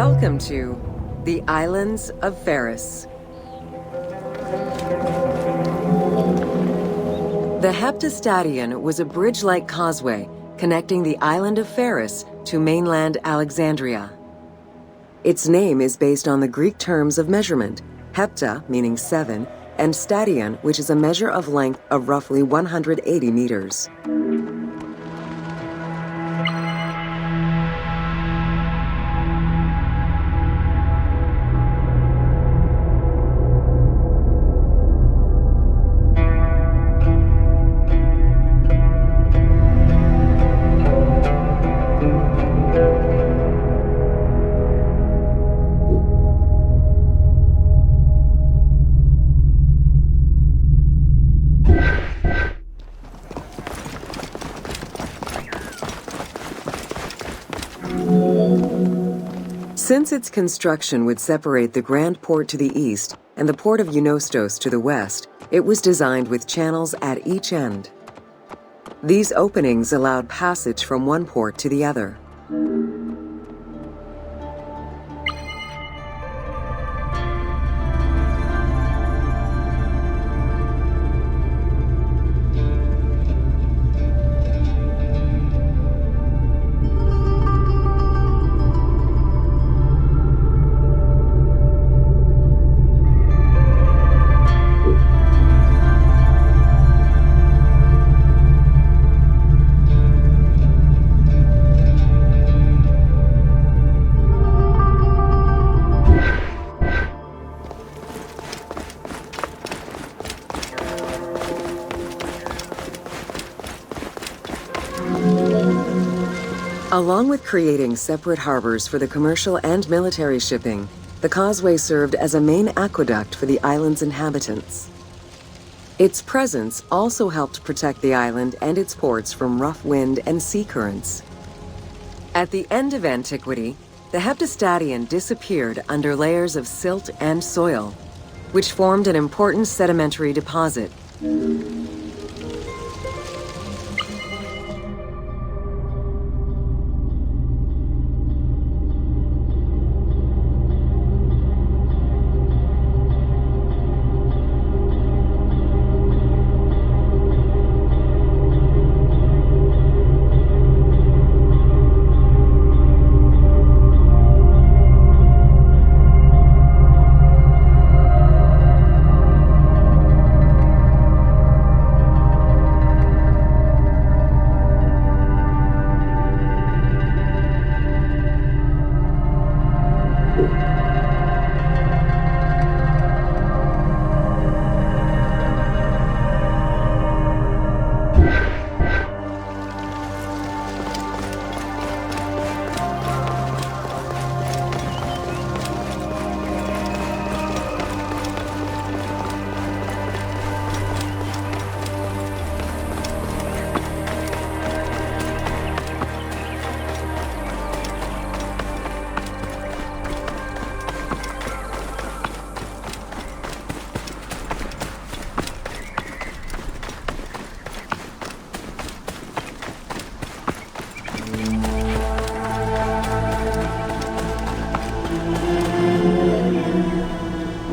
Welcome to the Islands of Pharos. The Heptastadion was a bridge-like causeway connecting the island of Pharos to mainland Alexandria. Its name is based on the Greek terms of measurement, hepta, meaning 7, and stadion, which is a measure of length of roughly 180 meters. Since its construction would separate the Grand Port to the east and the port of Eunostos to the west, it was designed with channels at each end. These openings allowed passage from one port to the other. Along with creating separate harbors for the commercial and military shipping, the causeway served as a main aqueduct for the island's inhabitants. Its presence also helped protect the island and its ports from rough wind and sea currents. At the end of antiquity, the Heptastadion disappeared under layers of silt and soil, which formed an important sedimentary deposit.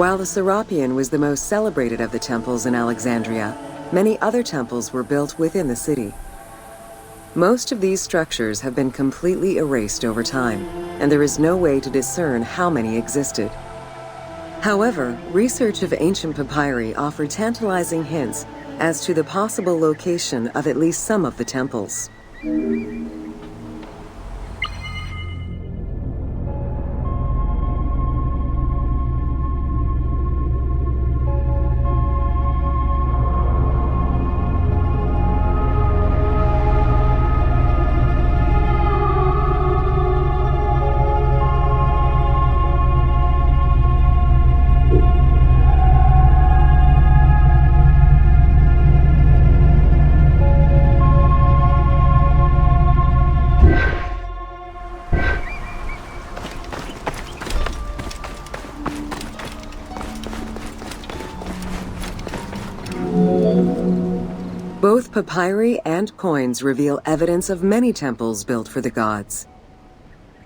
While the Serapeum was the most celebrated of the temples in Alexandria, many other temples were built within the city. Most of these structures have been completely erased over time, and there is no way to discern how many existed. However, research of ancient papyri offer tantalizing hints as to the possible location of at least some of the temples. Both papyri and coins reveal evidence of many temples built for the gods.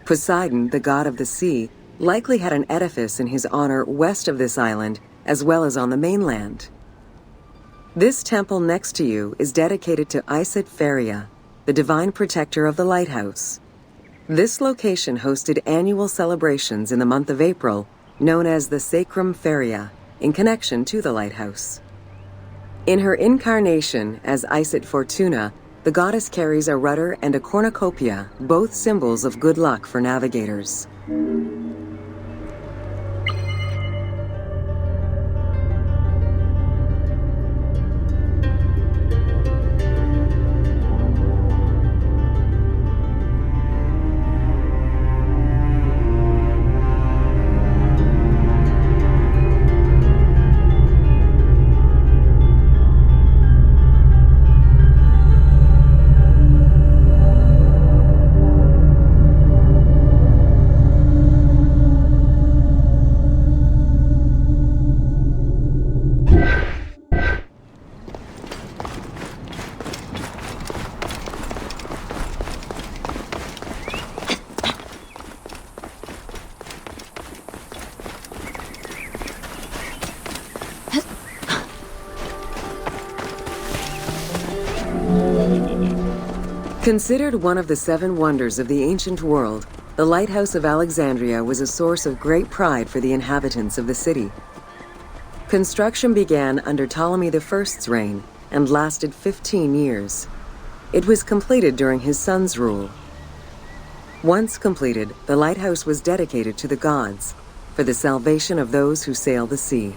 Poseidon, the god of the sea, likely had an edifice in his honor west of this island, as well as on the mainland. This temple next to you is dedicated to Isit Feria, the divine protector of the lighthouse. This location hosted annual celebrations in the month of April, known as the Sacrum Feria, in connection to the lighthouse. In her incarnation as Isit Fortuna, the goddess carries a rudder and a cornucopia, both symbols of good luck for navigators. Considered one of the 7 wonders of the ancient world, the Lighthouse of Alexandria was a source of great pride for the inhabitants of the city. Construction began under Ptolemy I's reign and lasted 15 years. It was completed during his son's rule. Once completed, the lighthouse was dedicated to the gods for the salvation of those who sail the sea.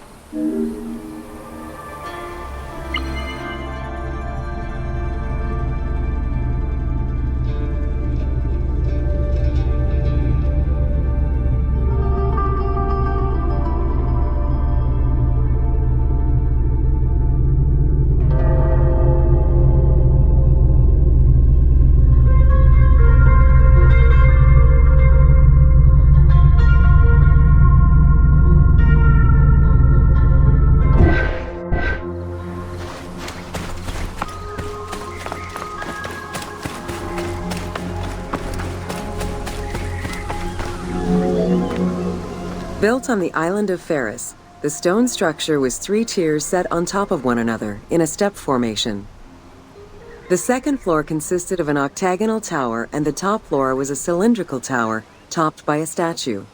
Built on the island of Pharos, the stone structure was 3 tiers set on top of one another in a step formation. The second floor consisted of an octagonal tower, and the top floor was a cylindrical tower topped by a statue.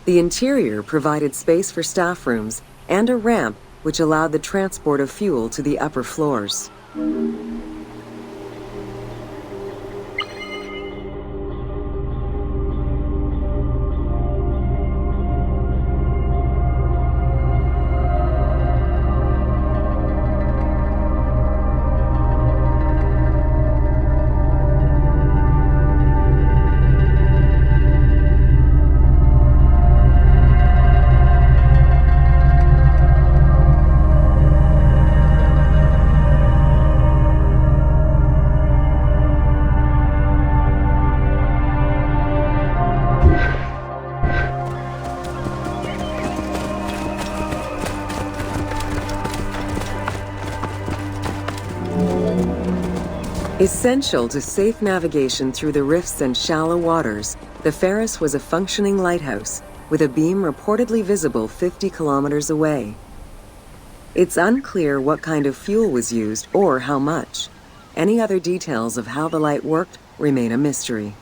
The interior provided space for staff rooms and a ramp which allowed the transport of fuel to the upper floors. Essential to safe navigation through the rifts and shallow waters, the Pharos was a functioning lighthouse, with a beam reportedly visible 50 kilometers away. It's unclear what kind of fuel was used or how much. Any other details of how the light worked remain a mystery.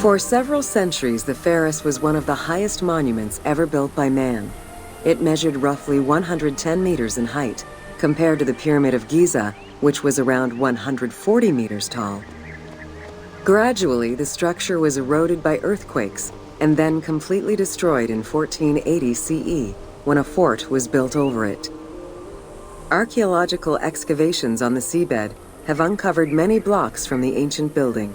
For several centuries, the Pharos was one of the highest monuments ever built by man. It measured roughly 110 meters in height, compared to the Pyramid of Giza, which was around 140 meters tall. Gradually, the structure was eroded by earthquakes, and then completely destroyed in 1480 CE when a fort was built over it. Archaeological excavations on the seabed have uncovered many blocks from the ancient building.